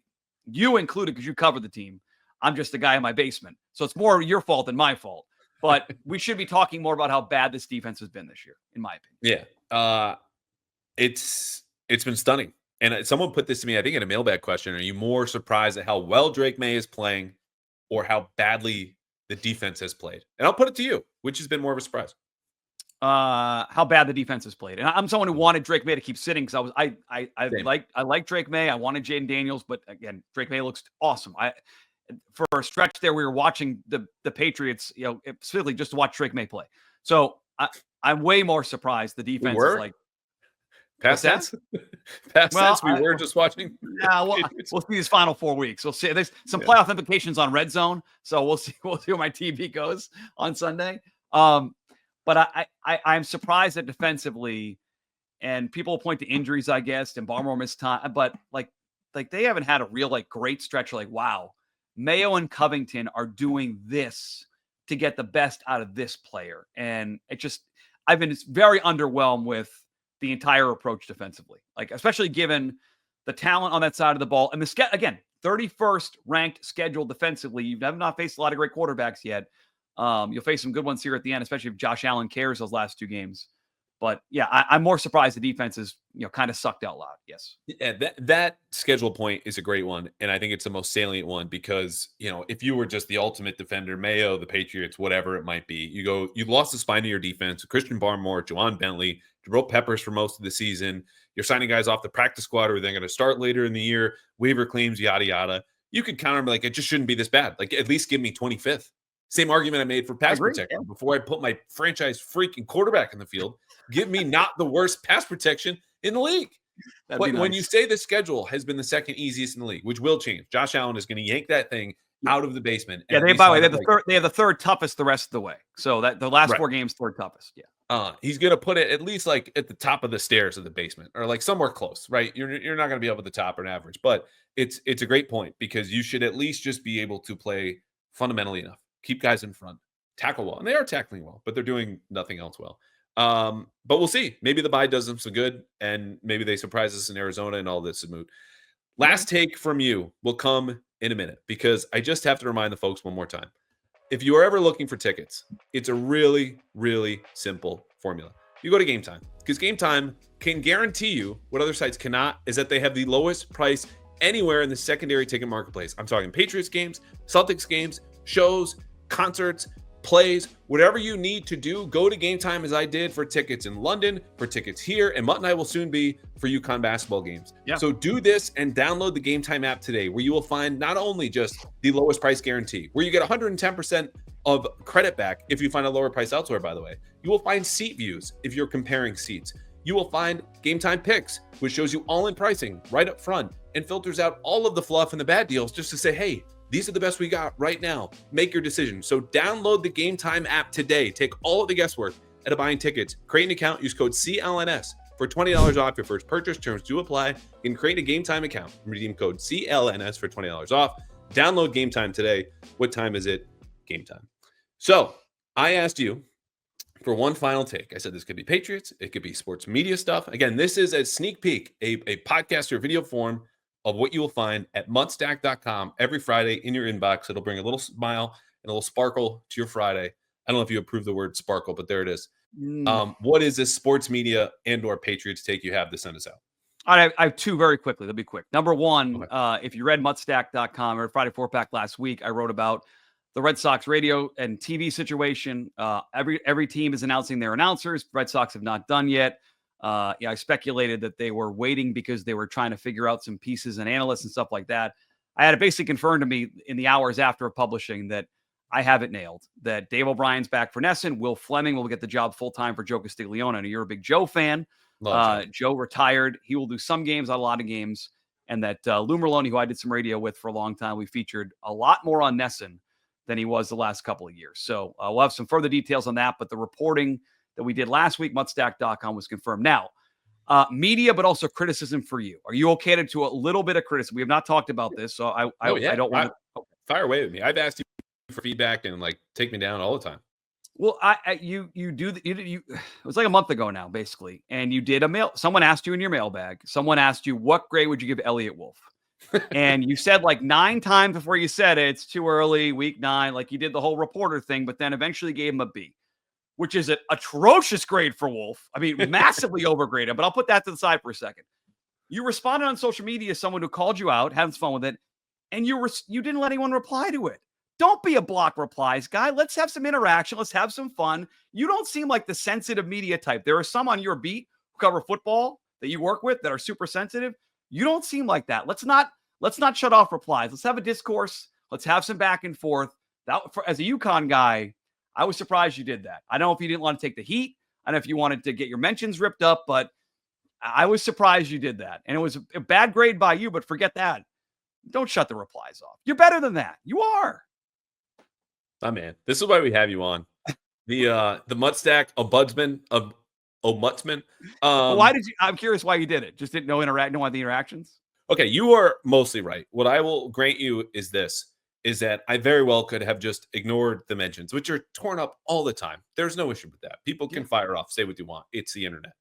you included because you covered the team. I'm just a guy in my basement. So it's more your fault than my fault. But we should be talking more about how bad this defense has been this year, in my opinion. Yeah. It's been stunning. And someone put this to me, I think, in a mailbag question. Are you more surprised at how well Drake Maye is playing or how badly the defense has played? And I'll put it to you, which has been more of a surprise. How bad the defense has played. And I'm someone who wanted Drake Maye to keep sitting because I like Drake Maye. I wanted Jaden Daniels, but again, Drake Maye looks awesome. For a stretch there, we were watching the Patriots, specifically just to watch Drake Maye play. So I'm way more surprised the defense is like past tense. We were just watching. Yeah, we'll see these final 4 weeks. We'll see. There's some playoff implications on Red Zone, so we'll see where my TV goes on Sunday. But I'm surprised that defensively, and people point to injuries, I guess, and Barmore missed time, but like they haven't had a real great stretch. Like, wow, Mayo and Covington are doing this to get the best out of this player, and I've been very underwhelmed with the entire approach defensively, like especially given the talent on that side of the ball and again 31st ranked schedule defensively. You have not faced a lot of great quarterbacks yet. You'll face some good ones here at the end, especially if Josh Allen cares those last 2 games. But yeah, I'm more surprised the defense is kind of sucked out loud. Yes. Yeah, that schedule point is a great one, and I think it's the most salient one because if you were just the ultimate defender, Mayo, the Patriots, whatever it might be, you lost the spine of your defense. Christian Barmore, Juwan Bentley, Jabril Peppers for most of the season. You're signing guys off the practice squad, or they're going to start later in the year. Waiver claims, yada yada. You could counter them like it just shouldn't be this bad. Like at least give me 25th. Same argument I made for pass protection before I put my franchise freaking quarterback in the field. Give me not the worst pass protection in the league. But when you say the schedule has been the second easiest in the league, which will change, Josh Allen is going to yank that thing out of the basement. Yeah, they have the third toughest the rest of the way. So that the last 4 games, third toughest. Yeah. He's going to put it at least like at the top of the stairs of the basement or like somewhere close, right? You're not going to be up at the top or an average, but it's a great point because you should at least just be able to play fundamentally enough. Keep guys in front, tackle well. And they are tackling well, but they're doing nothing else well. But we'll see. Maybe the bye does them some good, and maybe they surprise us in Arizona and all this is moot. Last take from you will come in a minute because I just have to remind the folks one more time. If you are ever looking for tickets, it's a really, really simple formula. You go to GameTime because GameTime can guarantee you what other sites cannot is that they have the lowest price anywhere in the secondary ticket marketplace. I'm talking Patriots games, Celtics games, shows, concerts, plays, whatever you need to do, go to GameTime as I did for tickets in London, for tickets here, and Mutt and I will soon be for UConn basketball games. Yeah. So do this and download the GameTime app today where you will find not only just the lowest price guarantee, where you get 110% of credit back if you find a lower price elsewhere, by the way. You will find seat views if you're comparing seats. You will find GameTime picks, which shows you all-in pricing right up front and filters out all of the fluff and the bad deals just to say, hey, these are the best we got right now. Make your decision. So download the GameTime app today. Take all of the guesswork out of buying tickets. Create an account. Use code CLNS for $20 off your first purchase. Terms do apply. You can create a GameTime account and redeem code CLNS for $20 off. Download GameTime today. What time is it? GameTime. So I asked you for one final take. I said this could be Patriots. It could be sports media stuff. Again, this is a sneak peek, a podcast or video form of what you will find at mutstack.com every Friday in your inbox. It'll bring a little smile and a little sparkle to your Friday. I don't know if you approve the word sparkle, but there it is. Mm. What is this sports media and/or Patriots take you have to send us out? I have two very quickly. They'll be quick. Number one, Okay. if you read mutstack.com or Friday 4-Pack last week, I wrote about the Red Sox radio and TV situation. Every team is announcing their announcers. Red Sox have not done yet. I speculated that they were waiting because they were trying to figure out some pieces and analysts and stuff like that. I had it basically confirmed to me in the hours after publishing that I have it nailed, that Dave O'Brien's back for NESN. Will Fleming will get the job full-time for Joe Castiglione. I know you're a big Joe fan. Joe retired. He will do some games, not a lot of games. And that Lou Merloni, who I did some radio with for a long time, we featured a lot more on NESN than he was the last couple of years. So we'll have some further details on that. But the reporting that we did last week, mutstack.com, was confirmed. Now, media, but also criticism for you. Are you okay to do a little bit of criticism? We have not talked about this, so I don't want to. Fire away with me. I've asked you for feedback and like take me down all the time. Well, you it was like a month ago now, basically, and you did a mail. Someone asked you in your mailbag. Someone asked you, what grade would you give Elliott Wolf? And you said like 9 times before you said it, it's too early, week 9. Like you did the whole reporter thing, but then eventually gave him a B, which is an atrocious grade for Wolf. I mean, massively overgraded. But I'll put that to the side for a second. You responded on social media as someone who called you out, having fun with it, and you didn't let anyone reply to it. Don't be a block replies guy. Let's have some interaction. Let's have some fun. You don't seem like the sensitive media type. There are some on your beat who cover football that you work with that are super sensitive. You don't seem like that. Let's not shut off replies. Let's have a discourse. Let's have some back and forth. As a UConn guy, I was surprised you did that. I don't know if you didn't want to take the heat. I don't know if you wanted to get your mentions ripped up, but I was surprised you did that. And it was a bad grade by you, but forget that. Don't shut the replies off. You're better than that. You are. Oh, man. This is why we have you on. The Mutstack ombudsman of Ombudsman. Why did you? I'm curious why you did it. Just didn't know want the interactions. Okay, you are mostly right. What I will grant you is that I very well could have just ignored the mentions, which are torn up all the time. There's no issue with that. People can fire off, say what you want. It's the internet.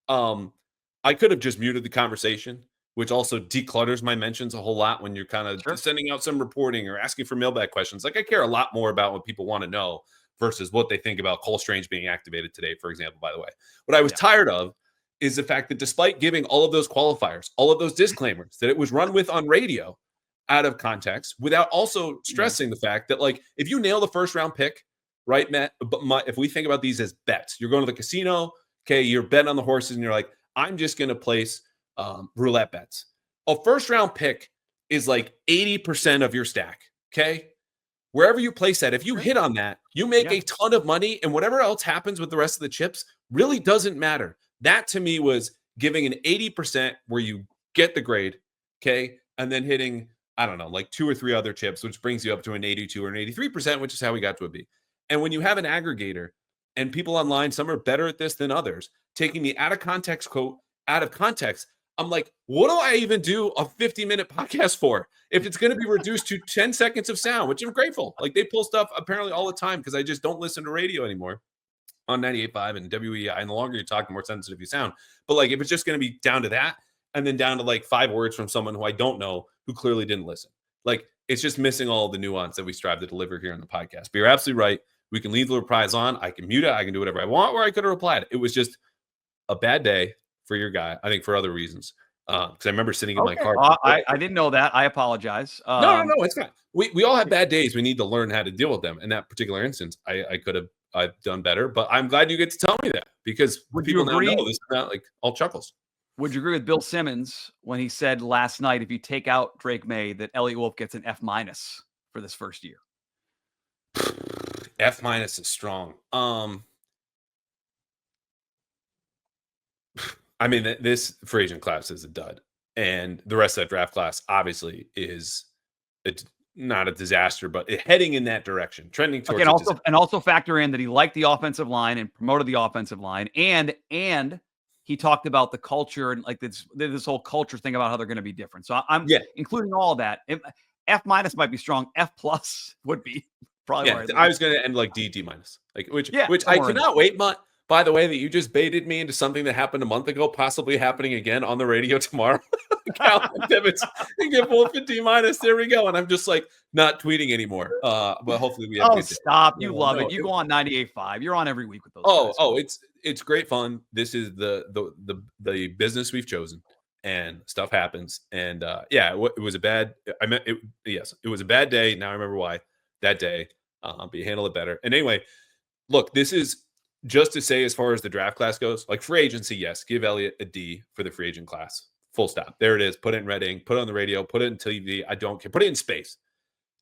I could have just muted the conversation, which also declutters my mentions a whole lot when you're kind of sending out some reporting or asking for mailbag questions. Like I care a lot more about what people want to know versus what they think about Cole Strange being activated today, for example, by the way. What I was tired of is the fact that despite giving all of those qualifiers, all of those disclaimers that it was run with on radio out of context, without also stressing the fact that, like, if you nail the first round pick, right, Matt, if we think about these as bets, you're going to the casino, okay, you're betting on the horses and you're like, I'm just going to place roulette bets. A first round pick is like 80% of your stack, okay? Wherever you place that, if you hit on that, you make a ton of money, and whatever else happens with the rest of the chips really doesn't matter. That to me was giving an 80% where you get the grade, okay, and then hitting, I don't know, like 2 or 3 other chips, which brings you up to an 82 or an 83%, which is how we got to a B. And when you have an aggregator, and people online, some are better at this than others, taking the out of context quote out of context, I'm like, what do I even do a 50-minute podcast for if it's going to be reduced to 10 seconds of sound, which I'm grateful. Like they pull stuff apparently all the time because I just don't listen to radio anymore on 98.5 and WEEI. And the longer you talk, the more sensitive you sound. But like if it's just going to be down to that and then down to like 5 words from someone who I don't know who clearly didn't listen, like it's just missing all the nuance that we strive to deliver here on the podcast. But you're absolutely right. We can leave the replies on. I can mute it. I can do whatever I want, or I could have replied. It was just a bad day for your guy, I think, for other reasons. Because I remember sitting in my car. I didn't know that. I apologize. No, it's fine. We all have bad days. We need to learn how to deal with them. In that particular instance, I could have done better. But I'm glad you get to tell me that because people now know this is not like all chuckles. Would you agree with Bill Simmons when he said last night, if you take out Drake Maye, that Elliott Wolf gets an F- for this first year? F- is strong. I mean, this free agent class is a dud, and the rest of that draft class obviously it's not a disaster, but heading in that direction, trending towards. And also factor in that he liked the offensive line and promoted the offensive line, and he talked about the culture and like this whole culture thing about how they're going to be different. So I'm including all of that. F- might be strong. F+ would be probably. Yeah, I was going to end like D-, like which I cannot wait, by the way, that you just baited me into something that happened a month ago, possibly happening again on the radio tomorrow. Calvin Tibbetts and give Wolf a D-. There we go. And I'm just like not tweeting anymore. But hopefully we have a good day. Stop. You love it. You go on 98.5. You're on every week with those guys. It's great fun. This is the business we've chosen, and stuff happens. And it was a bad it was a bad day. Now I remember why that day. But you handle it better. And anyway, look, this is just to say, as far as the draft class goes, like free agency, yes, give Elliott a D for the free agent class. Full stop. There it is. Put it in red ink. Put it on the radio. Put it in TV. I don't care. Put it in space.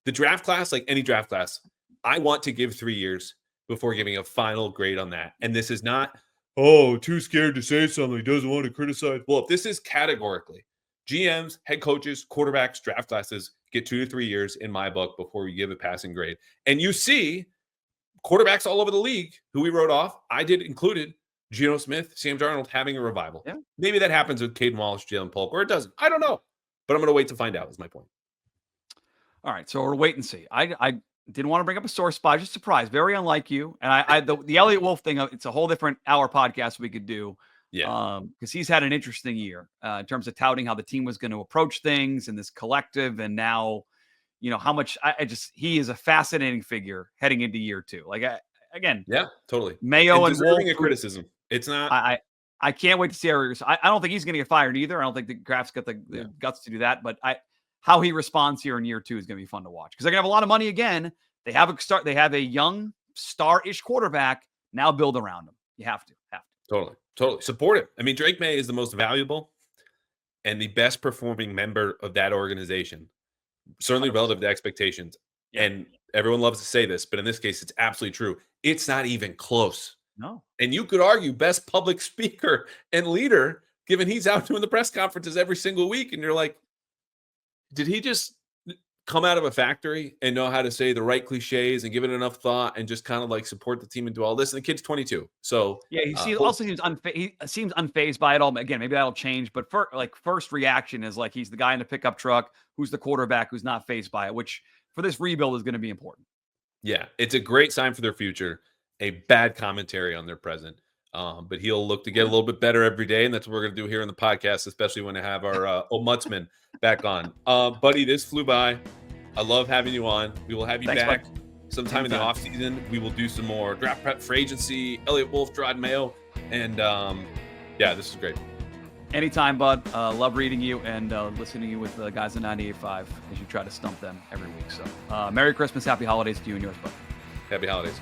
The draft class, like any draft class, I want to give 3 years before giving a final grade on that. And this is not, too scared to say something. He doesn't want to criticize. Well, if this is categorically, GMs, head coaches, quarterbacks, draft classes get 2 to 3 years in my book before we give a passing grade. And you see quarterbacks all over the league who we wrote off. I did included Geno Smith, Sam Darnold having a revival. Yeah. Maybe that happens with Caden Wallace, Jalen Polk, or it doesn't. I don't know. But I'm going to wait to find out is my point. All right. So we'll wait and see. I didn't want to bring up a sore spot. Just surprised. Very unlike you. And the Elliott Wolf thing, it's a whole different hour podcast we could do. Yeah. Because he's had an interesting year in terms of touting how the team was going to approach things and this collective. And now, how much he is a fascinating figure heading into year 2. Like, again. Yeah, totally. Mayo and Wolf. A criticism. It's not. I can't wait to see how I don't think he's going to get fired either. I don't think the Graf's got the guts to do that. But how he responds here in year 2 is going to be fun to watch because they're going to have a lot of money again. They have a young star-ish quarterback. Now build around him. You have to. Totally support it. I mean, Drake Maye is the most valuable and the best performing member of that organization, certainly 100%. Relative to expectations. Yeah. And everyone loves to say this, but in this case, it's absolutely true. It's not even close. No. And you could argue best public speaker and leader, given he's out doing the press conferences every single week. And you're like, did he just come out of a factory and know how to say the right cliches and give it enough thought and just kind of like support the team and do all this? And the kid's 22. So yeah, he also seems unfazed by it all. Again, maybe that'll change. But first reaction is like he's the guy in the pickup truck who's the quarterback who's not fazed by it, which for this rebuild is going to be important. Yeah, it's a great sign for their future. A bad commentary on their present. But he'll look to get a little bit better every day. And that's what we're going to do here in the podcast, especially when I have our old Mutzman back on. Buddy, this flew by. I love having you on. We will have you back sometime in the offseason. We will do some more draft prep for agency, Elliott Wolf, Jerod Mayo. And this is great. Anytime, bud. Love reading you and listening to you with the guys in 98.5 as you try to stump them every week. So Merry Christmas, Happy Holidays to you and yours, bud. Happy Holidays.